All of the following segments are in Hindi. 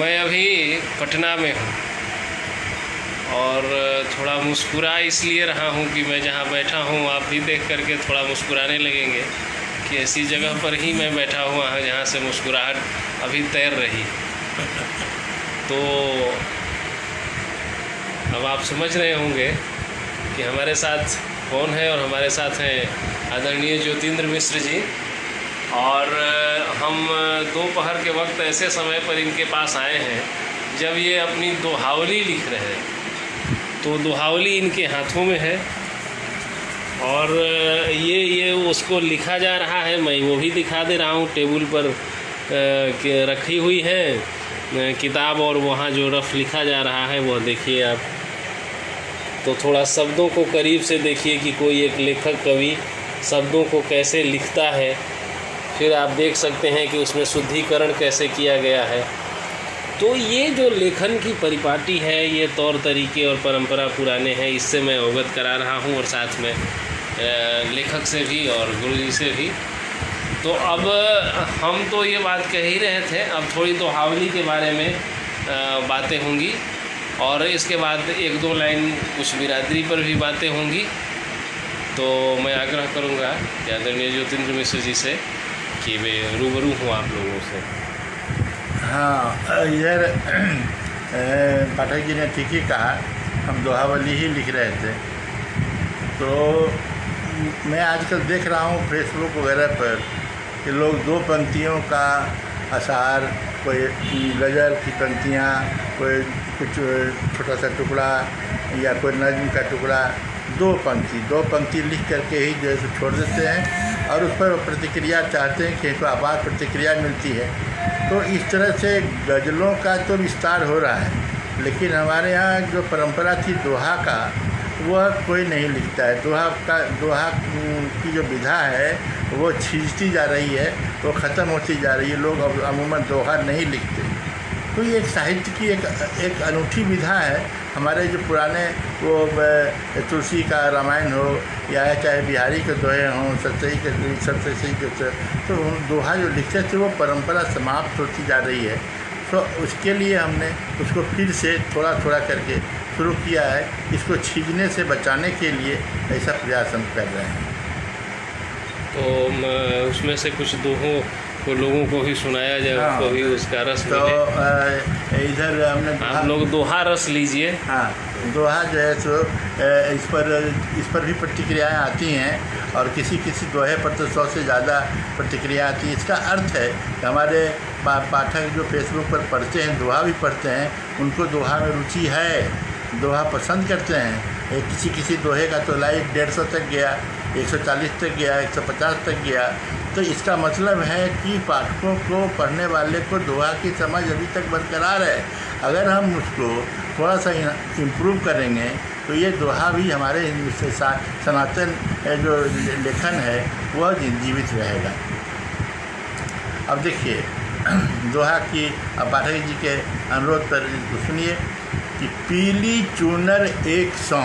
मैं अभी पटना में हूँ और थोड़ा मुस्कुरा इसलिए रहा हूँ कि मैं जहाँ बैठा हूँ आप भी देख करके थोड़ा मुस्कुराने लगेंगे कि ऐसी जगह पर ही मैं बैठा हुआ हूँ जहाँ से मुस्कुराहट अभी तैर रही। तो अब आप समझ रहे होंगे कि हमारे साथ कौन है, और हमारे साथ हैं आदरणीय ज्योतिन्द्र मिश्र जी। और हम दोपहर के वक्त ऐसे समय पर इनके पास आए हैं जब ये अपनी दोहावली लिख रहे हैं। तो दोहावली इनके हाथों में है और ये उसको लिखा जा रहा है। मैं वो भी दिखा दे रहा हूँ, टेबल पर रखी हुई है किताब, और वहाँ जो रफ लिखा जा रहा है वो देखिए आप। तो थोड़ा शब्दों को करीब से देखिए कि कोई एक लेखक कवि शब्दों को कैसे लिखता है। फिर आप देख सकते हैं कि उसमें शुद्धिकरण कैसे किया गया है। तो ये जो लेखन की परिपाटी है, ये तौर तरीके और परंपरा पुराने हैं, इससे मैं अवगत करा रहा हूँ, और साथ में लेखक से भी और गुरुजी से भी। तो अब हम तो ये बात कह ही रहे थे, अब थोड़ी दोहावली के बारे में बातें होंगी, और इसके बाद एक दो लाइन कुछ बिरादरी पर भी बातें होंगी। तो मैं आग्रह करूँगा कि आदरणीय ज्योतिन्द्र मिश्र जी से कि वे रूबरू हूँ आप लोगों से। हाँ, इधर पाठक जी ने ठीक ही कहा, हम दोहावली ही लिख रहे थे। तो मैं आजकल देख रहा हूँ फेसबुक वगैरह पर कि लोग दो पंक्तियों का अशार, कोई गज़ल की पंक्तियाँ, कोई कुछ छोटा सा टुकड़ा या कोई नज़्म का टुकड़ा, दो पंक्ति लिख करके ही जो है छोड़ देते हैं, और उस पर प्रतिक्रिया चाहते हैं कि तो आपात प्रतिक्रिया मिलती है। तो इस तरह से गज़लों का तो विस्तार हो रहा है, लेकिन हमारे यहाँ जो परंपरा थी दोहा का, वह कोई नहीं लिखता है। दोहा की जो विधा है वो छिजती जा रही है, वो ख़त्म होती जा रही है। लोग अब अमूमन दोहा नहीं लिखते। तो ये एक साहित्य की एक अनूठी विधा है। हमारे जो पुराने वो तुलसी का रामायण हो या चाहे बिहारी के दोहे हों, सतसई के, तो दोहा जो लिखते थे वो परंपरा समाप्त होती जा रही है। तो उसके लिए हमने उसको फिर से थोड़ा थोड़ा करके शुरू किया है। इसको छीजने से बचाने के लिए ऐसा प्रयास हम कर रहे हैं। तो उसमें से कुछ दोहों को लोगों को भी सुनाया जाए, उनको भी उसका रस तो मिले। इधर हमने आप लोग दोहा रस लीजिए। हाँ, दोहा जो है सो इस पर भी प्रतिक्रियाएं आती हैं, और किसी दोहे पर तो 100 से ज़्यादा प्रतिक्रिया आती है। इसका अर्थ है कि हमारे पाठक जो फेसबुक पर पढ़ते हैं, दोहा भी पढ़ते हैं, उनको दोहा में रुचि है, दोहा पसंद करते हैं। किसी दोहे का तो लाइक 150 तक गया, 140 तक गया, 150 तक गया। तो इसका मतलब है कि पाठकों को, पढ़ने वाले को दोहा की समझ अभी तक बरकरार है। अगर हम उसको थोड़ा सा इम्प्रूव करेंगे तो ये दोहा भी हमारे सनातन जो लेखन है वह जीवित रहेगा। अब देखिए दोहा की, अब पाठक जी के अनुरोध पर सुनिए कि पीली चूनर 100,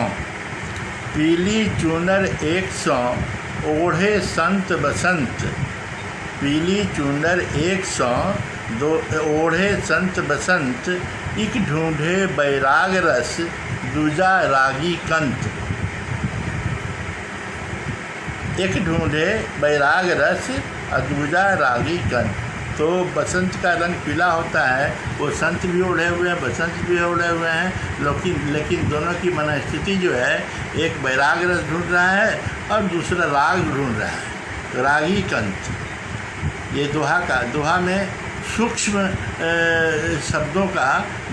पीली चूनर 100 ओढ़े संत बसंत। पीली चूनर 100 ओढ़े संत बसंत, इक ढूंढे बैराग रस, दूजा रागी कंत। एक ढूंढे बैराग रस और दूजा रागी कंत। तो बसंत का रंग पीला होता है, वो संत भी ओढ़े हुए हैं, बसंत भी ओढ़े हुए हैं, लेकिन दोनों की मनस्थिति जो है, एक बैराग रस ढूंढ रहा है और दूसरा राग ढूंढ रहा है, रागी कंत। ये दोहा में सूक्ष्म शब्दों का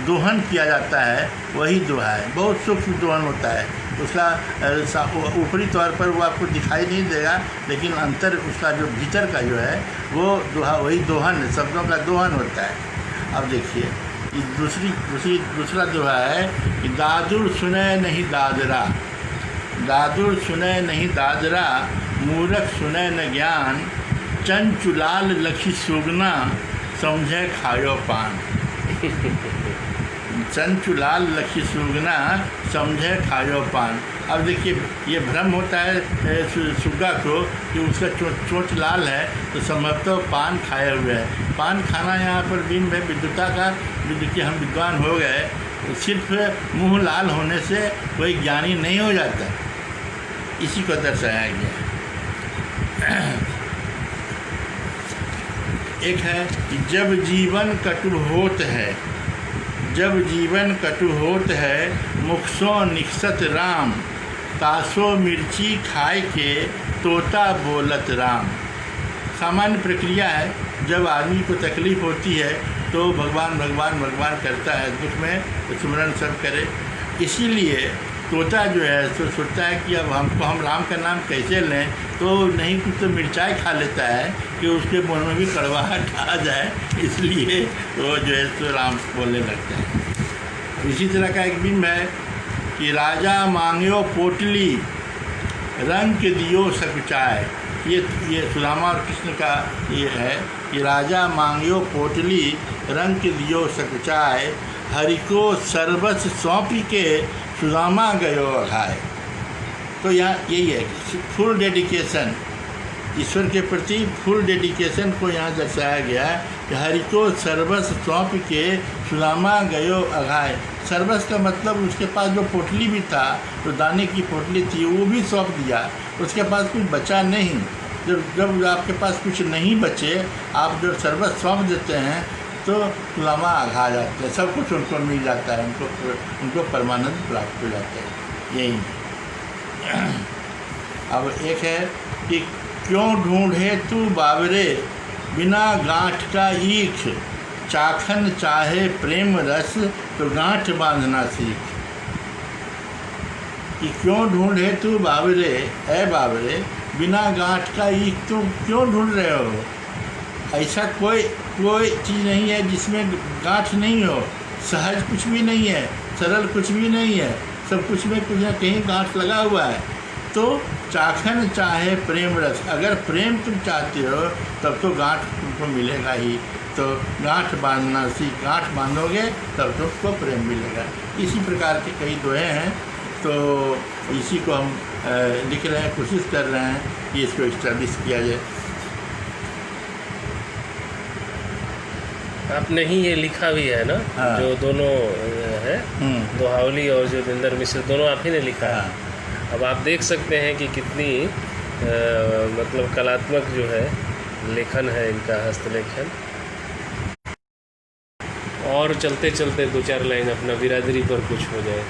दोहन किया जाता है, वही दोहा है। बहुत सूक्ष्म दोहन होता है उसका। ऊपरी तौर पर वो आपको दिखाई नहीं देगा, लेकिन अंतर उसका जो भीतर का जो है वो दोहा, वही दोहन, शब्दों का दोहन होता है। अब देखिए दूसरा दोहा है कि दादुर सुने नहीं दादरा, दादुर सुने नहीं दादरा, मूरख सुने न ज्ञान, चंचुलाल लखी सुगना, समझे खायो पान। संचुलाल लखी सुगना समझे खायो पान। अब देखिए ये भ्रम होता है सुग्गा को कि उसका चोंच लाल है तो संभवतः पान खाए हुए है। पान खाना यहाँ पर बिन में विद्युता का कि हम विद्वान हो गए, सिर्फ मुंह लाल होने से कोई ज्ञानी नहीं हो जाता, इसी को दर्शाया गया। एक है कि जब जीवन कटु होत है, जब जीवन कटु होत है, मुखसो निकसत राम, तासो मिर्ची खाए के तोता बोलत राम। सामान्य प्रक्रिया है, जब आदमी को तकलीफ़ होती है तो भगवान भगवान भगवान करता है, दुख में तो सुमरन सब करे। इसीलिए तोता जो है तो सोचता है कि अब हम राम का नाम कैसे लें, तो नहीं कुछ तो मिर्चाई खा लेता है कि उसके मुँह में भी कड़वाहट आ जाए, इसलिए वो जो है तो राम बोलने लगता है। इसी तरह का एक बिंब है कि राजा मांग्यो पोटली, रंग के दियो सकुचाए। ये सुदामा और कृष्ण का ये है कि राजा मांग्यो पोटली, रंग के दियो सकुचाए, हरि को सर्वस्व सौंपी के सुदामा गयो अघाए। तो यहाँ यही है कि फुल डेडिकेशन, ईश्वर के प्रति फुल डेडिकेशन को यहाँ दर्शाया गया है कि हरि को सर्वस्व सौंप के सुदामा गयो अघाए। सर्वस्व का मतलब उसके पास जो पोटली भी था, जो दाने की पोटली थी, वो भी सौंप दिया, उसके पास कुछ बचा नहीं। जब आपके पास कुछ नहीं बचे, आप जब सर्वस्व सौंप देते हैं तो सुदामा अघा जाते हैं, सब कुछ उनको मिल जाता है, उनको परमानंद प्राप्त हो जाता है। यही अब एक है कि क्यों ढूंढे तू बाबरे, बिना गांठ का ईख, चाखन चाहे प्रेम रस, तो गांठ बांधना सीख। कि क्यों ढूंढे तू बाबरे, ऐ बाबरे, बिना गांठ का ईख तुम क्यों ढूंढ रहे हो। ऐसा कोई चीज़ नहीं है जिसमें गांठ नहीं हो, सहज कुछ भी नहीं है, सरल कुछ भी नहीं है, सब कुछ में कुछ न कहीं गांठ लगा हुआ है। तो चाखन चाहे प्रेम रस, अगर प्रेम तुम चाहते हो तब तो गांठ तुमको मिलेगा ही। तो गांठ बांधना सीख, गांठ बांधोगे तब तुमको प्रेम मिलेगा। इसी प्रकार के कई दोहे हैं, तो इसी को हम लिख रहे हैं, कोशिश कर रहे हैं कि इसको इस्टेब्लिश किया जाए। आपने ही ये लिखा भी है ना? हाँ। जो दोनों है, दोहावली और जो जोगिंदर मिश्र, दोनों आप ही ने लिखा है। अब आप देख सकते हैं कि कितनी मतलब कलात्मक जो है लेखन है इनका, हस्तलेखन। और चलते चलते दो चार लाइन अपना बिरादरी पर कुछ हो जाए।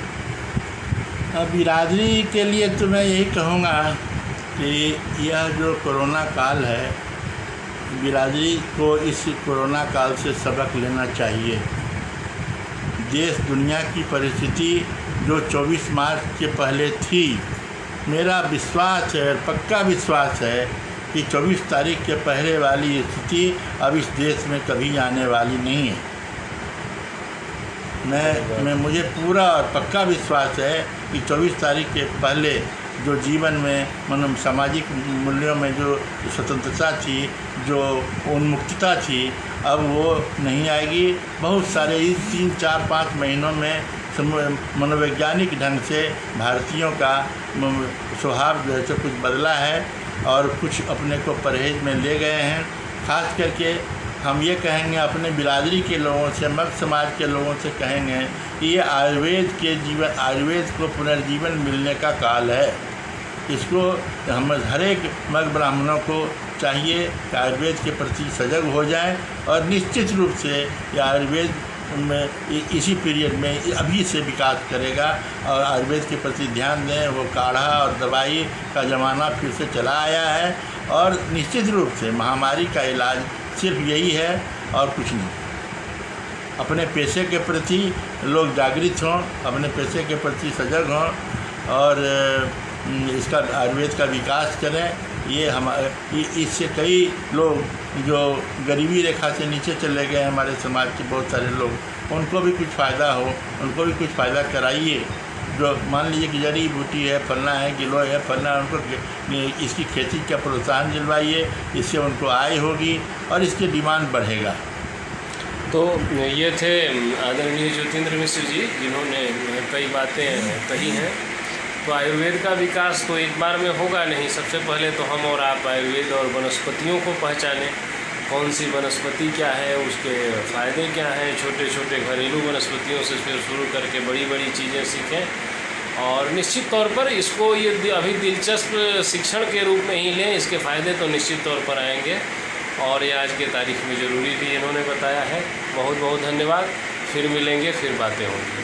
अब बिरादरी के लिए तो मैं यही कहूँगा कि यह जो कोरोना काल है, बिरादरी को इस कोरोना काल से सबक लेना चाहिए। देश दुनिया की परिस्थिति जो 24 मार्च के पहले थी, मेरा विश्वास है, पक्का विश्वास है कि 24 तारीख के पहले वाली स्थिति अब इस देश में कभी आने वाली नहीं है। मुझे पूरा और पक्का विश्वास है कि 24 तारीख के पहले जो जीवन में मतलब सामाजिक मूल्यों में जो स्वतंत्रता थी, जो उन्मुक्तता थी, अब वो नहीं आएगी। बहुत सारे इस 3, 4, 5 महीनों में मनोवैज्ञानिक ढंग से भारतीयों का स्वभाव जो है कुछ बदला है और कुछ अपने को परहेज में ले गए हैं। खास करके हम ये कहेंगे अपने बिरादरी के लोगों से, मग समाज के लोगों से कहेंगे कि ये आयुर्वेद को पुनर्जीवन मिलने का काल है। इसको हम हर एक मग ब्राह्मणों को चाहिए कि आयुर्वेद के प्रति सजग हो जाएं और निश्चित रूप से ये आयुर्वेद में इसी पीरियड में अभी से विकास करेगा और आयुर्वेद के प्रति ध्यान दें। वो काढ़ा और दवाई का ज़माना फिर से चला आया है और निश्चित रूप से महामारी का इलाज सिर्फ यही है और कुछ नहीं। अपने पेशे के प्रति लोग जागृत हों, अपने पेशे के प्रति सजग हों और इसका आयुर्वेद का विकास करें। ये इससे कई लोग जो गरीबी रेखा से नीचे चले गए हमारे समाज के बहुत सारे लोग, उनको भी कुछ फ़ायदा हो, उनको भी कुछ फ़ायदा कराइए। जो मान लीजिए कि जड़ी बूटी है, फलना है, गिलोय है, फलना है, उनको इसकी खेती का प्रोत्साहन दिलवाइए। इससे उनको आय होगी और इसकी डिमांड बढ़ेगा। तो ये थे आदरणीय ज्योतिन्द्र मिश्र जी, जिन्होंने कई बातें कही हैं। तो आयुर्वेद का विकास तो एक बार में होगा नहीं। सबसे पहले तो हम और आप आयुर्वेद और वनस्पतियों को पहचानें, कौन सी वनस्पति क्या है, उसके फ़ायदे क्या हैं। छोटे छोटे घरेलू वनस्पतियों से फिर शुरू करके बड़ी बड़ी चीज़ें सीखें और निश्चित तौर पर इसको ये अभी दिलचस्प शिक्षण के रूप में ही लें। इसके फ़ायदे तो निश्चित तौर पर आएंगे और ये आज के तारीख में ज़रूरी भी इन्होंने बताया है। बहुत बहुत धन्यवाद। फिर मिलेंगे, फिर बातें होंगी।